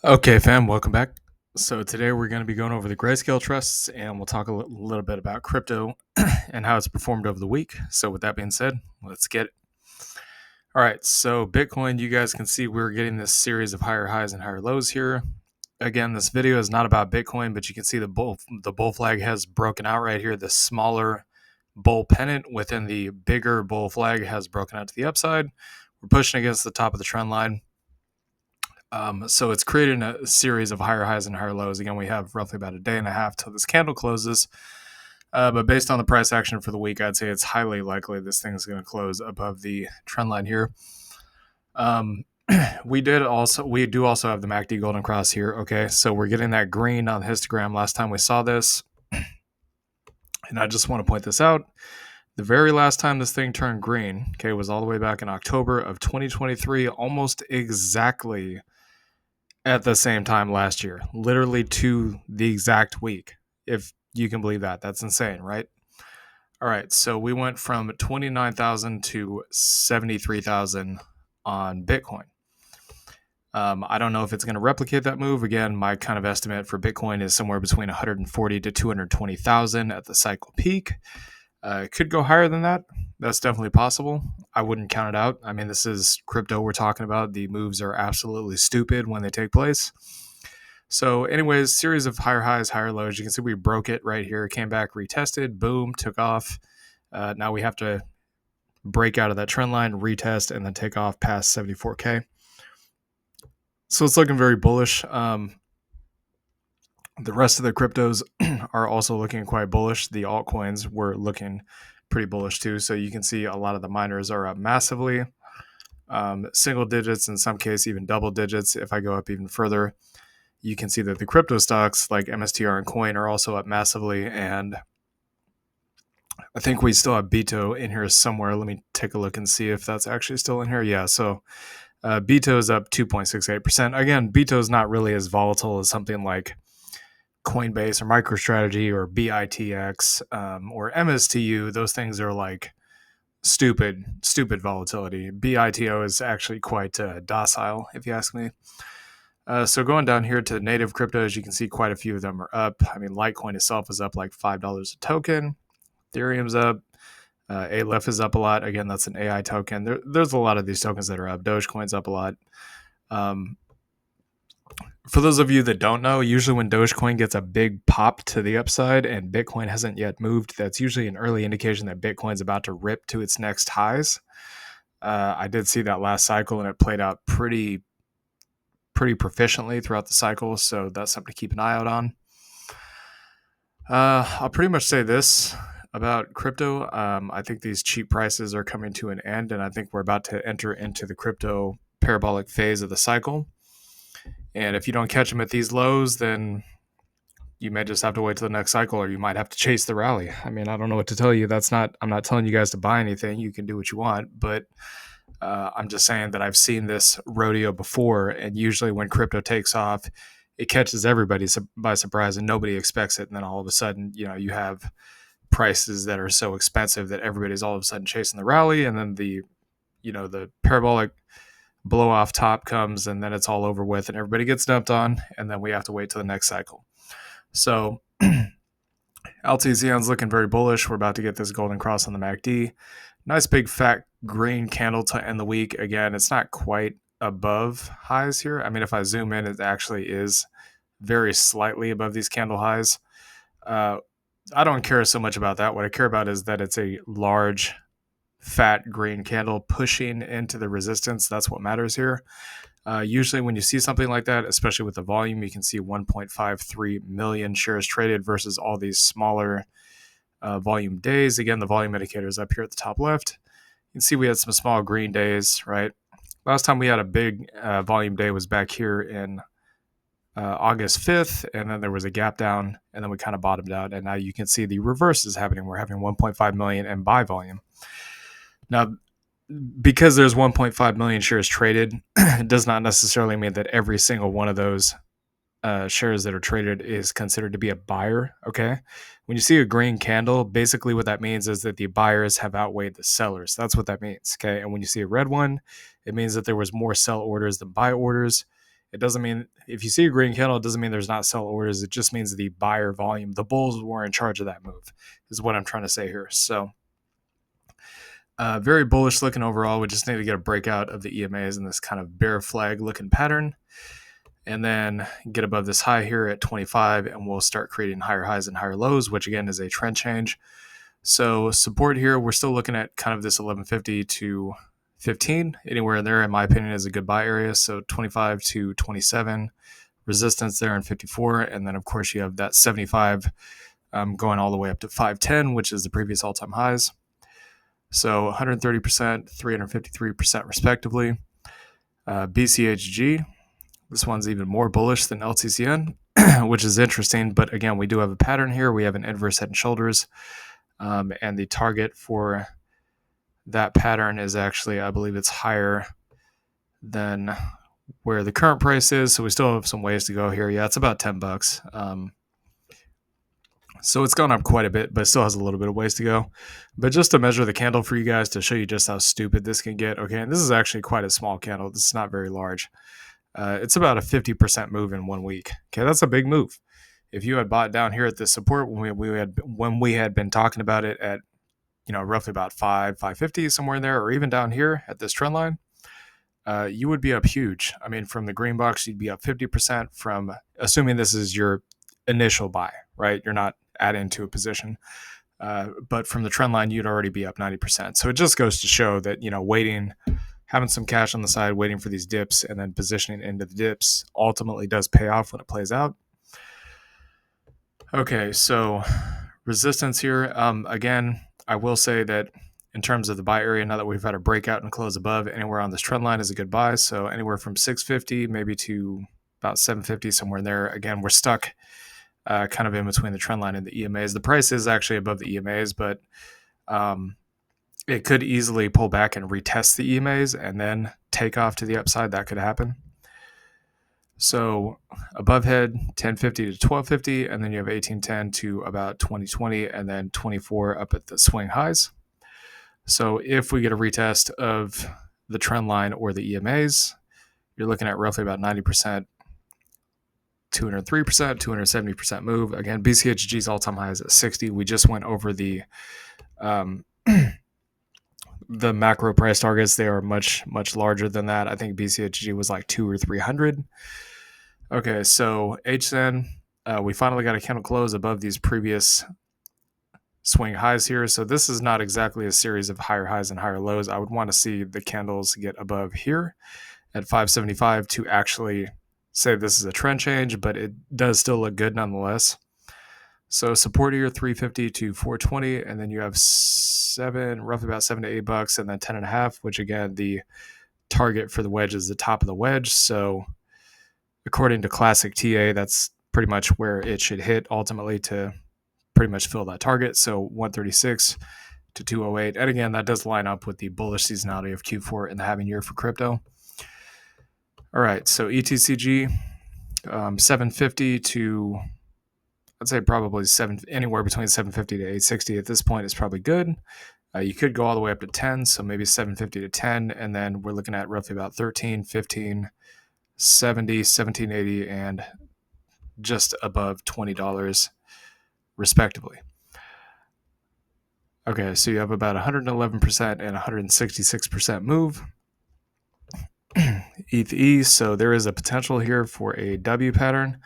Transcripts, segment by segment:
Okay, fam, welcome back. So today we're going to be going over the grayscale trusts, and we'll talk a little bit about crypto and how it's performed over the week. So with that being said, let's get it. All right, so Bitcoin, you guys can see we're getting this series of higher highs and higher lows here. Again, this video is not about Bitcoin, but you can see the bull flag has broken out right here. The smaller bull pennant within the bigger bull flag has broken out to the upside. We're pushing against the top of the trend line. So it's creating a series of higher highs and higher lows. Again, we have roughly about a day and a half till this candle closes. But based on the price action for the week, I'd say it's highly likely this thing is going to close above the trend line here. We do also have the MACD golden cross here. Okay, so we're getting that green on the histogram last time we saw this. And I just want to point this out. The very last time this thing turned green, okay, was all the way back in October of 2023, almost exactly at the same time last year, literally to the exact week, if you can believe that. That's insane, right? All right, so we went from 29,000 to 73,000 on Bitcoin. I don't know if it's going to replicate that move. Again, my kind of estimate for Bitcoin is somewhere between 140 to 220,000 at the cycle peak. It could go higher than that. That's definitely possible. I wouldn't count it out. I mean, this is crypto we're talking about. The moves are absolutely stupid when they take place. So anyways, series of higher highs, higher lows. You can see we broke it right here, came back, retested, boom, took off. Now we have to break out of that trend line, retest, and then take off past 74K. So it's looking very bullish. The rest of the cryptos are also looking quite bullish. The altcoins were looking pretty bullish too. So you can see a lot of the miners are up massively, single digits, in some case even double digits. If I go up even further, you can see that the crypto stocks like MSTR and Coin are also up massively. And I think we still have Beto in here somewhere. Let me take a look and see if that's actually still in here. Yeah, so Beto is up 2.68%. Again, Beto is not really as volatile as something like Coinbase or MicroStrategy or BITX or MSTU. Those things are like stupid volatility. BITO is actually quite docile, if you ask me. So going down here to native cryptos, you can see quite a few of them are up. I mean, Litecoin itself is up like $5 a token. Ethereum's up. Aleph is up a lot. Again, that's an AI token. There's a lot of these tokens that are up. Dogecoin's up a lot. For those of you that don't know, usually when Dogecoin gets a big pop to the upside and Bitcoin hasn't yet moved, that's usually an early indication that Bitcoin's about to rip to its next highs. I did see that last cycle, and it played out pretty proficiently throughout the cycle, so that's something to keep an eye out on. I'll pretty much say this about crypto. I think these cheap prices are coming to an end, and I think we're about to enter into the crypto parabolic phase of the cycle. And if you don't catch them at these lows, then you may just have to wait till the next cycle, or you might have to chase the rally. I mean, I don't know what to tell you. I'm not telling you guys to buy anything. You can do what you want, but I'm just saying that I've seen this rodeo before, and usually when crypto takes off, it catches everybody by surprise, and nobody expects it. And then all of a sudden, you have prices that are so expensive that everybody's all of a sudden chasing the rally, and then the parabolic blow off top comes, and then it's all over with and everybody gets dumped on, and then we have to wait till the next cycle. So LTCN's looking very bullish. We're about to get this golden cross on the MACD. Nice big fat green candle to end the week. Again, it's not quite above highs here. I mean, if I zoom in, it actually is very slightly above these candle highs. I don't care so much about that. What I care about is that it's a large fat green candle pushing into the resistance. That's what matters here. Usually when you see something like that, especially with the volume, you can see 1.53 million shares traded versus all these smaller volume days. Again, the volume indicator is up here at the top left. You can see we had some small green days, right? Last time we had a big volume day was back here in August 5th, and then there was a gap down, and then we kind of bottomed out, and now you can see the reverse is happening. We're having 1.5 million in buy volume. Now, because there's 1.5 million shares traded, it does not necessarily mean that every single one of those shares that are traded is considered to be a buyer, okay? When you see a green candle, basically what that means is that the buyers have outweighed the sellers. That's what that means, okay? And when you see a red one, it means that there was more sell orders than buy orders. It doesn't mean if you see a green candle, it doesn't mean there's not sell orders. It just means the buyer volume, the bulls were in charge of that move, is what I'm trying to say here. So very bullish looking overall. We just need to get a breakout of the EMAs in this kind of bear flag looking pattern, and then get above this high here at 25, and we'll start creating higher highs and higher lows, which again is a trend change. So support here, we're still looking at kind of this 1150 to 15. Anywhere in there, in my opinion, is a good buy area. So 25 to 27, resistance there in 54, and then of course you have that 75 going all the way up to 510, which is the previous all-time highs. So 130%, 353% respectively. BCHG, this one's even more bullish than LTCN, which is interesting. But again, we do have a pattern here. We have an inverse head and shoulders. And the target for that pattern is actually, I believe it's higher than where the current price is. So we still have some ways to go here. Yeah, it's about $10. So it's gone up quite a bit, but still has a little bit of ways to go. But just to measure the candle for you guys to show you just how stupid this can get. Okay, and this is actually quite a small candle. This is not very large. It's about a 50% move in 1 week. Okay, that's a big move. If you had bought down here at the support when we had been talking about it at, roughly about 550 somewhere in there, or even down here at this trend line, you would be up huge. I mean, from the green box, you'd be up 50% from, assuming this is your initial buy, right? You're not adding to a position. But from the trend line, you'd already be up 90%. So it just goes to show that, waiting, having some cash on the side, waiting for these dips, and then positioning into the dips ultimately does pay off when it plays out. Okay, so resistance here. Again, I will say that in terms of the buy area, now that we've had a breakout and close above, anywhere on this trend line is a good buy. So anywhere from 650 maybe to about 750, somewhere in there. Again, we're stuck kind of in between the trend line and the EMAs. The price is actually above the EMAs, but it could easily pull back and retest the EMAs and then take off to the upside. That could happen. So above head 1050 to 1250, and then you have 1810 to about 2020, and then 24 up at the swing highs. So if we get a retest of the trend line or the EMAs, you're looking at roughly about 90%, 203%, 270% move. Again, BCHG's all-time high is at 60. We just went over the the macro price targets. They are much, much larger than that. I think BCHG was like 200 or 300. Okay, so HZEN, we finally got a candle close above these previous swing highs here. So this is not exactly a series of higher highs and higher lows. I would want to see the candles get above here at 575 to actually say this is a trend change, but it does still look good nonetheless. So support here 350 to 420, and then you have roughly about $7 to $8, and then 10.5, which again, the target for the wedge is the top of the wedge. So according to classic TA, that's pretty much where it should hit ultimately to pretty much fill that target. So 136 to 208. And again, that does line up with the bullish seasonality of Q4 in the halving year for crypto. All right, so ETCG, 750 to, I'd say probably anywhere between 750 to 860 at this point is probably good. You could go all the way up to 10, so maybe 750 to 10, and then we're looking at roughly about 13, 15, 70, 1780, and just above $20 respectively. Okay, so you have about 111% and 166% move. ETH, so there is a potential here for a W pattern.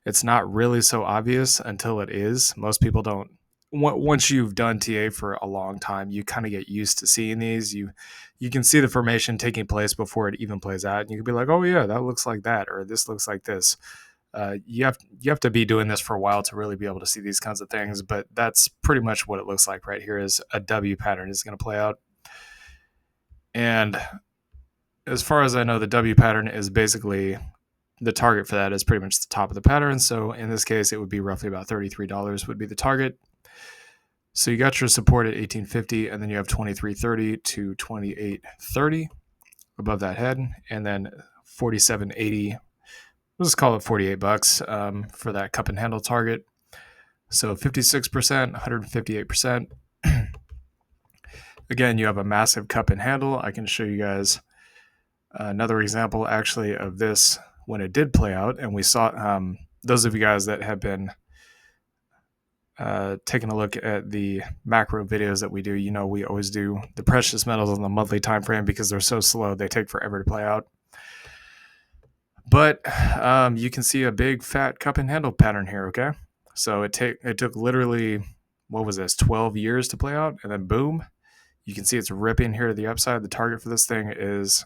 It's not really so obvious until it is. Most people don't. Once you've done TA for a long time, you kind of get used to seeing these. You can see the formation taking place before it even plays out, and you can be like, "Oh yeah, that looks like that," or "This looks like this." You have to be doing this for a while to really be able to see these kinds of things. But that's pretty much what it looks like right here. Is a W pattern is going to play out, and as far as I know, the W pattern is basically the target for that is pretty much the top of the pattern. So in this case, it would be roughly about $33 would be the target. So you got your support at 1850, and then you have 2330 to 2830 above that head, and then 4780. We'll just call it $48 for that cup and handle target. So 56%, 158%. Again, you have a massive cup and handle. I can show you guys another example actually of this when it did play out, and we saw those of you guys that have been taking a look at the macro videos that we do, we always do the precious metals on the monthly time frame because they're so slow, they take forever to play out. But you can see a big fat cup and handle pattern here. Okay, so it took literally, what was this, 12 years to play out, and then boom, you can see it's ripping here to the upside. The target for this thing is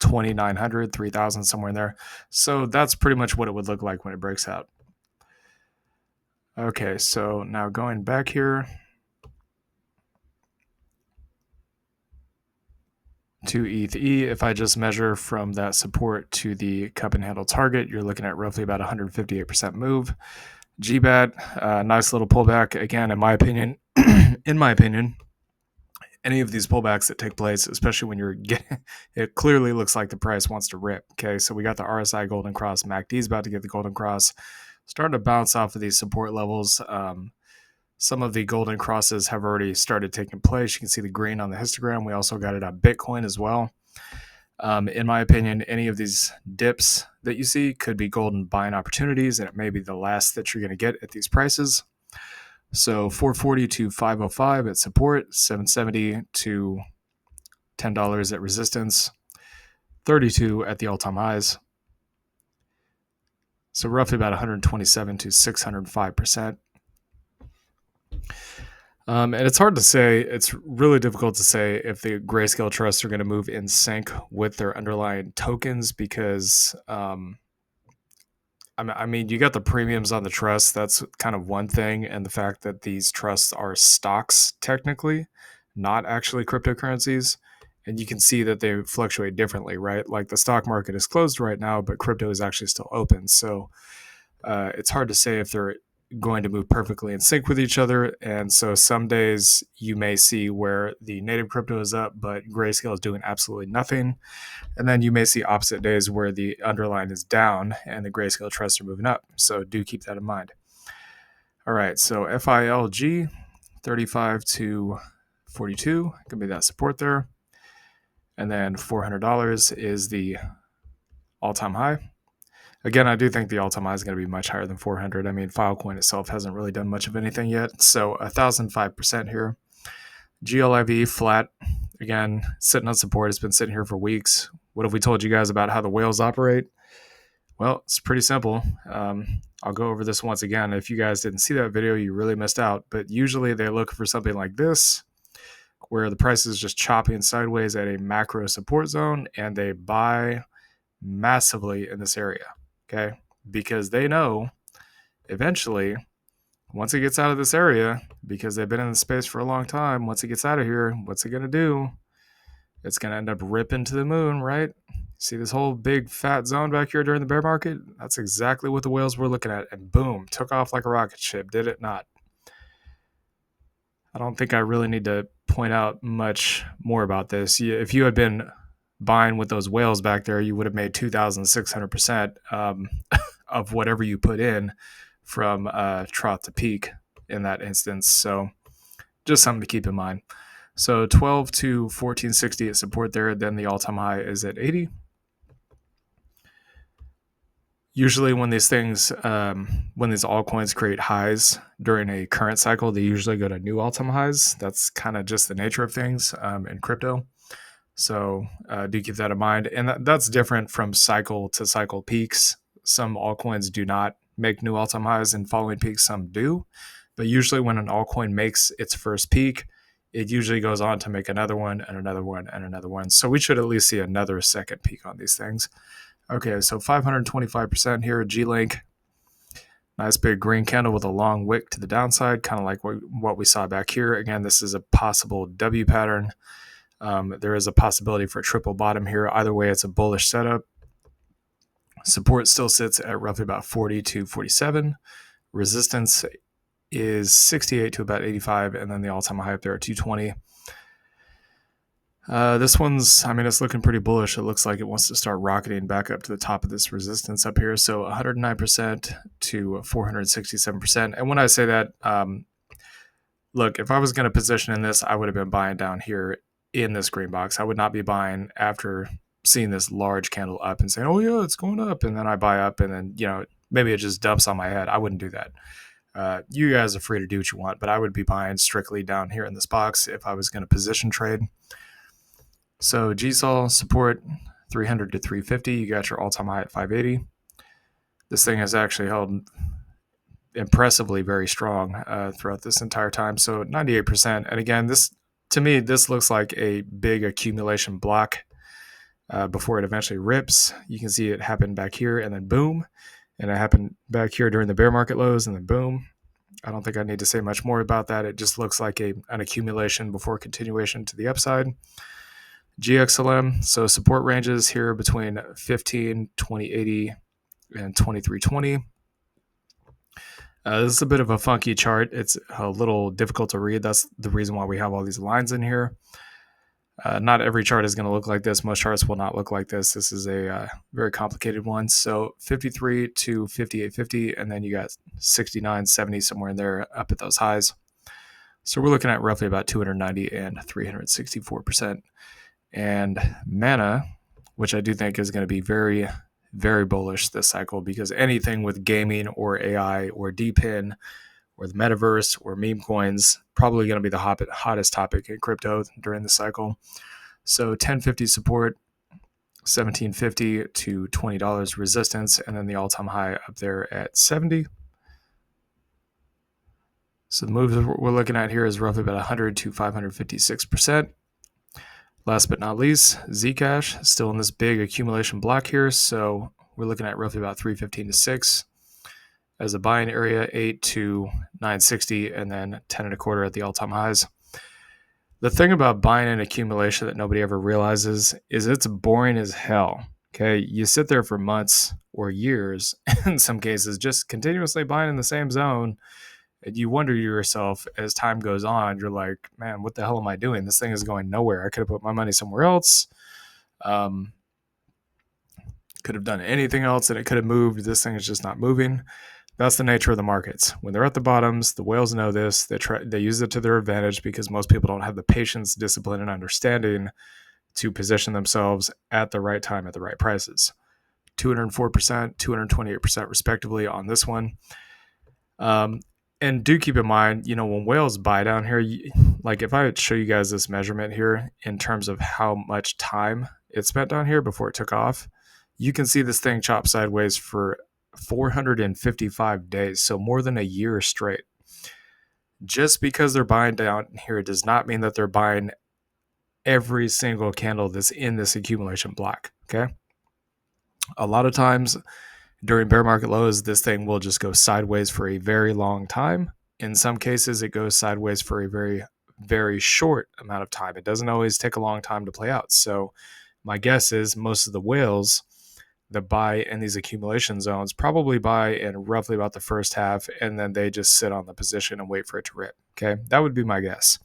2,900, 3,000, somewhere in there. So that's pretty much what it would look like when it breaks out. Okay, so now going back here to ETH-E, if I just measure from that support to the cup and handle target, you're looking at roughly about 158% move. GBAT, nice little pullback. Again, in my opinion, any of these pullbacks that take place, especially when you're getting, it clearly looks like the price wants to rip. Okay, so we got the RSI golden cross. MACD is about to get the golden cross, starting to bounce off of these support levels. Some of the golden crosses have already started taking place. You can see the green on the histogram. We also got it on Bitcoin as well. In my opinion, any of these dips that you see could be golden buying opportunities, and it may be the last that you're going to get at these prices. So 440 to 505 at support, 770 to $10 at resistance, 32 at the all-time highs. So roughly about 127 to 605%. And it's hard to say. It's really difficult to say if the Grayscale trusts are going to move in sync with their underlying tokens because, I mean, you got the premiums on the trusts. That's kind of one thing. And the fact that these trusts are stocks, technically, not actually cryptocurrencies. And you can see that they fluctuate differently, right? Like the stock market is closed right now, but crypto is actually still open. So it's hard to say if they're going to move perfectly in sync with each other. And so some days you may see where the native crypto is up, but Grayscale is doing absolutely nothing. And then you may see opposite days where the underlying is down and the Grayscale trusts are moving up. So do keep that in mind. All right, so FILG, 35 to 42, could be that support there. And then $400 is the all-time high. Again, I do think the all-time high is going to be much higher than 400. I mean, Filecoin itself hasn't really done much of anything yet. So 1,005% here. GLIV flat. Again, sitting on support. It's been sitting here for weeks. What have we told you guys about how the whales operate? Well, it's pretty simple. I'll go over this once again. If you guys didn't see that video, you really missed out. But usually they look for something like this, where the price is just chopping sideways at a macro support zone, and they buy massively in this area. Okay, because they know eventually, once it gets out of this area, because they've been in the space for a long time, once it gets out of here, what's it going to do? It's going to end up ripping to the moon, right? See this whole big fat zone back here during the bear market? That's exactly what the whales were looking at. And boom, took off like a rocket ship, did it not? I don't think I really need to point out much more about this. If you had been buying with those whales back there, you would have made 2,600% of whatever you put in from trough to peak in that instance. So just something to keep in mind. So 12 to 1460 at support there. Then the all-time high is at 80. Usually when these things, when these altcoins create highs during a current cycle, they usually go to new all-time highs. That's kind of just the nature of things in crypto. So do keep that in mind. And that's different from cycle to cycle peaks. Some altcoins do not make new all-time highs and following peaks, some do. But usually when an altcoin makes its first peak, it usually goes on to make another one and another one and another one. So we should at least see another second peak on these things. Okay, so 525% here, G-Link. Nice big green candle with a long wick to the downside, kind of like what we saw back here. Again, this is a possible W pattern. There is a possibility for a triple bottom here. Either way, it's a bullish setup. Support still sits at roughly about 40 to 47. Resistance is 68 to about 85, and then the all-time high up there at 220. This one's, I mean, it's looking pretty bullish. It looks like it wants to start rocketing back up to the top of this resistance up here. So 109% to 467%. And when I say that, look, if I was going to position in this, I would have been buying down here in this green box. I would not be buying after seeing this large candle up and saying, oh yeah, it's going up. And then I buy up and then, maybe it just dumps on my head. I wouldn't do that. You guys are free to do what you want, but I would be buying strictly down here in this box if I was going to position trade. So GSOL support 300 to 350. You got your all-time high at 580. This thing has actually held impressively very strong throughout this entire time. So 98%. And again, to me, this looks like a big accumulation block before it eventually rips. You can see it happen back here and then boom. And it happened back here during the bear market lows and then boom. I don't think I need to say much more about that. It just looks like an accumulation before continuation to the upside. GXLM, so support ranges here between 15, 2080, and 2320. This is a bit of a funky chart. It's a little difficult to read. That's the reason why we have all these lines in here. Not every chart is going to look like this. Most charts will not look like this. This is a very complicated one. So 53 to 5850, and then you got 69, 70, somewhere in there up at those highs. So we're looking at roughly about 290 and 364%. And mana, which I do think is going to be very, very bullish this cycle, because anything with gaming or AI or DPIN or the metaverse or meme coins probably going to be the hottest topic in crypto during the cycle. So 1050 support, 1750 to $20 resistance, and then the all-time high up there at 70. So the moves we're looking at here is roughly about 100 to 556%. Last but not least, Zcash still in this big accumulation block here. So we're looking at roughly about 315 to 6 as a buying area, 8 to 960, and then 10 and a quarter at the all-time highs. The thing about buying an accumulation that nobody ever realizes is it's boring as hell. Okay, you sit there for months or years, in some cases, just continuously buying in the same zone. And you wonder to yourself as time goes on, you're like, man, what the hell am I doing? This thing is going nowhere. I could have put my money somewhere else. Could have done anything else and it could have moved. This thing is just not moving. That's the nature of the markets. When they're at the bottoms, the whales know this. They use it to their advantage because most people don't have the patience, discipline, and understanding to position themselves at the right time at the right prices. 204%, 228% respectively on this one. And do keep in mind, when whales buy down here, like if I show you guys this measurement here in terms of how much time it spent down here before it took off, you can see this thing chop sideways for 455 days, so more than a year straight. Just because they're buying down here does not mean that they're buying every single candle that's in this accumulation block, okay? A lot of times during bear market lows, this thing will just go sideways for a very long time. In some cases, it goes sideways for a very, very short amount of time. It doesn't always take a long time to play out. So my guess is most of the whales that buy in these accumulation zones probably buy in roughly about the first half, and then they just sit on the position and wait for it to rip. Okay, that would be my guess.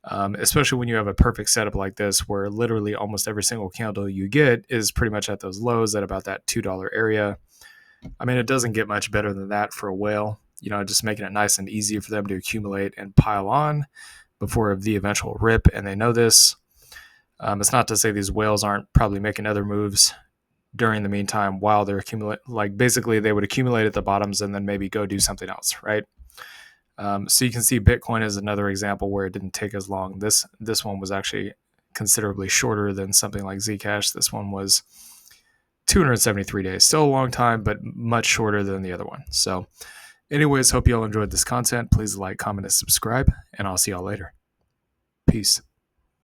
Especially when you have a perfect setup like this, where literally almost every single candle you get is pretty much at those lows at about that $2 area. I mean, it doesn't get much better than that for a whale, just making it nice and easy for them to accumulate and pile on before the eventual rip. And they know this. It's not to say these whales aren't probably making other moves during the meantime while they're accumulating. Like basically they would accumulate at the bottoms and then maybe go do something else, right? So you can see Bitcoin is another example where it didn't take as long. This one was actually considerably shorter than something like Zcash. This one was 273 days. Still a long time, but much shorter than the other one. So anyways, hope you all enjoyed this content. Please like, comment, and subscribe, and I'll see y'all later. Peace.